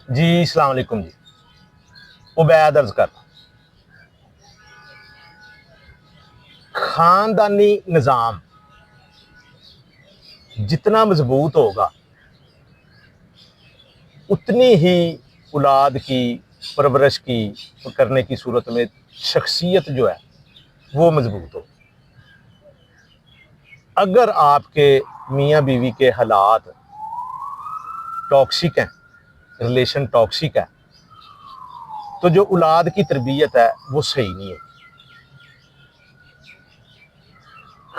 جی السلام علیکم جی، عبید عرض کر رہا ہوں۔ خاندانی نظام جتنا مضبوط ہوگا اتنی ہی اولاد کی پرورش کی کرنے کی صورت میں شخصیت جو ہے وہ مضبوط ہو۔ اگر آپ کے میاں بیوی کے حالات ٹاکسک ہیں، ریلیشن ٹاکسک ہے، تو جو اولاد کی تربیت ہے وہ صحیح نہیں ہے۔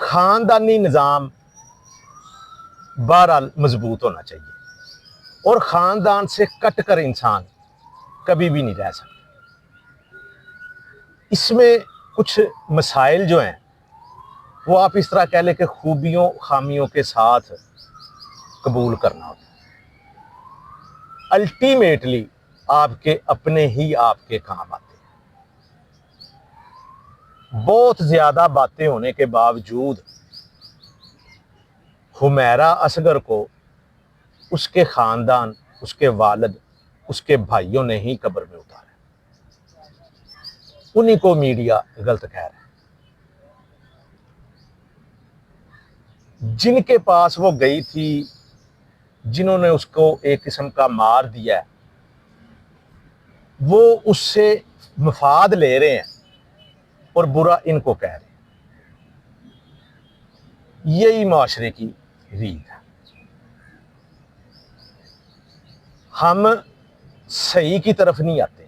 خاندانی نظام بہرحال مضبوط ہونا چاہیے، اور خاندان سے کٹ کر انسان کبھی بھی نہیں رہ سکتا۔ اس میں کچھ مسائل جو ہیں وہ آپ اس طرح کہہ لیں کہ خوبیوں خامیوں کے ساتھ قبول کرنا ہوتا ہے۔ الٹیمیٹلی آپ کے اپنے ہی آپ کے کام آتے ہیں۔ بہت زیادہ باتیں ہونے کے باوجود حمیرہ اصغر کو اس کے خاندان، اس کے والد، اس کے بھائیوں نے ہی قبر میں اتارا، انہی کو میڈیا غلط کہہ رہا ہے۔ جن کے پاس وہ گئی تھی، جنہوں نے اس کو ایک قسم کا مار دیا ہے، وہ اس سے مفاد لے رہے ہیں اور برا ان کو کہہ رہے ہیں۔ یہی معاشرے کی ریت ہے۔ ہم صحیح کی طرف نہیں آتے۔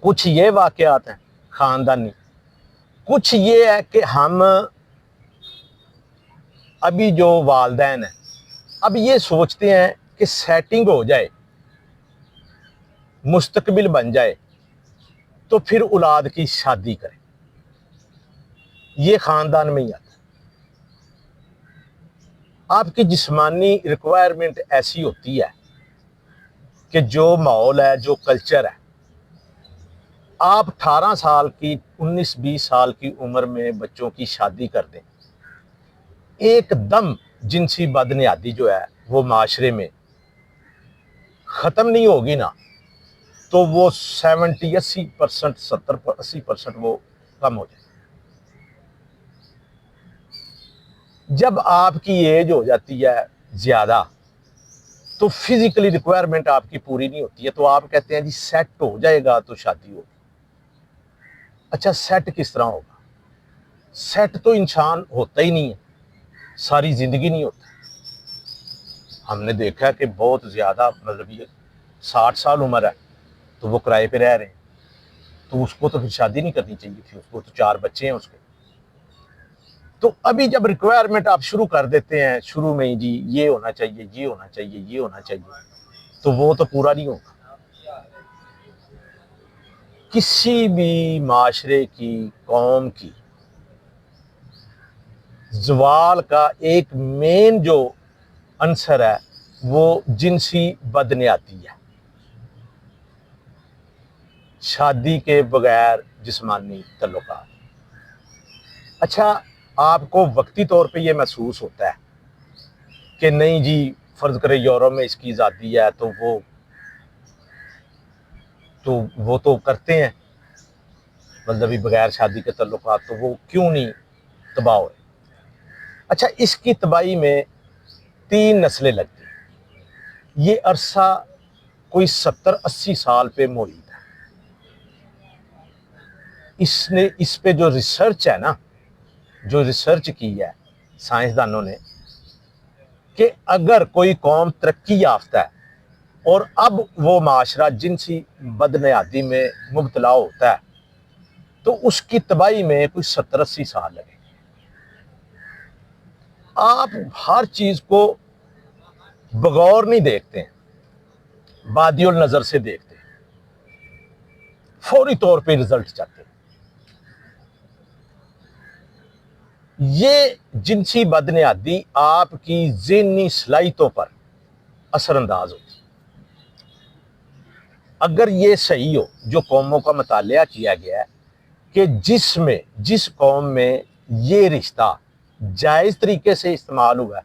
کچھ یہ واقعات ہیں خاندانی، کچھ یہ ہے کہ ہم ابھی جو والدین ہیں اب یہ سوچتے ہیں کہ سیٹنگ ہو جائے، مستقبل بن جائے تو پھر اولاد کی شادی کریں۔ یہ خاندان میں ہی آتا ہے۔ آپ کی جسمانی ریکوائرمنٹ ایسی ہوتی ہے کہ جو ماحول ہے، جو کلچر ہے، آپ 18 سال کی 19-20 سال کی عمر میں بچوں کی شادی کر دیں، ایک دم جنسی بدنیادی جو ہے وہ معاشرے میں ختم نہیں ہوگی نا، تو وہ 70-80%، 70-80% وہ کم ہو جائے۔ جب آپ کی ایج ہو جاتی ہے زیادہ تو فزیکلی ریکوائرمنٹ آپ کی پوری نہیں ہوتی ہے، تو آپ کہتے ہیں جی سیٹ ہو جائے گا تو شادی ہوگی۔ اچھا سیٹ کس طرح ہوگا؟ سیٹ تو انسان ہوتا ہی نہیں ہے، ساری زندگی نہیں ہوتا۔ ہم نے دیکھا کہ بہت زیادہ مطلب یہ 60 سال عمر ہے تو وہ کرائے پہ رہ رہے ہیں، تو اس کو تو پھر شادی نہیں کرنی چاہیے تھی، اس کو تو 4 بچے ہیں اس کے۔ تو ابھی جب ریکوائرمنٹ آپ شروع کر دیتے ہیں شروع میں ہی، جی یہ ہونا چاہیے، یہ ہونا چاہیے، یہ ہونا چاہیے، تو وہ تو پورا نہیں ہوگا۔ کسی بھی معاشرے کی، قوم کی زوال کا ایک مین جو عنصر ہے وہ جنسی بدنیاتی ہے۔ شادی کے بغیر جسمانی تعلقات۔ اچھا آپ کو وقتی طور پہ یہ محسوس ہوتا ہے کہ نہیں جی فرض کرے یورپ میں اس کی آزادی ہے تو وہ تو کرتے ہیں مطلب بغیر شادی کے تعلقات، تو وہ کیوں نہیں تباہ ہوئے؟ اچھا اس کی تباہی میں 3 نسلیں لگتی ہیں۔ یہ عرصہ کوئی 70-80 سال پہ محیط ہے۔ اس پہ جو ریسرچ ہے نا، جو ریسرچ کی ہے سائنسدانوں نے، کہ اگر کوئی قوم ترقی یافتہ ہے اور اب وہ معاشرہ جنسی بدنیادی میں مبتلا ہوتا ہے تو اس کی تباہی میں کوئی 70-80 سال لگے۔ آپ ہر چیز کو بغور نہیں دیکھتے ہیں، بادی النظر سے دیکھتے ہیں، فوری طور پہ رزلٹ چاہتے ہیں۔ یہ جنسی بدنیادی آپ کی ذہنی صلاحیتوں پر اثر انداز ہوتی ہے۔ اگر یہ صحیح ہو جو قوموں کا مطالعہ کیا گیا ہے کہ جس قوم میں یہ رشتہ جائز طریقے سے استعمال ہوا ہے،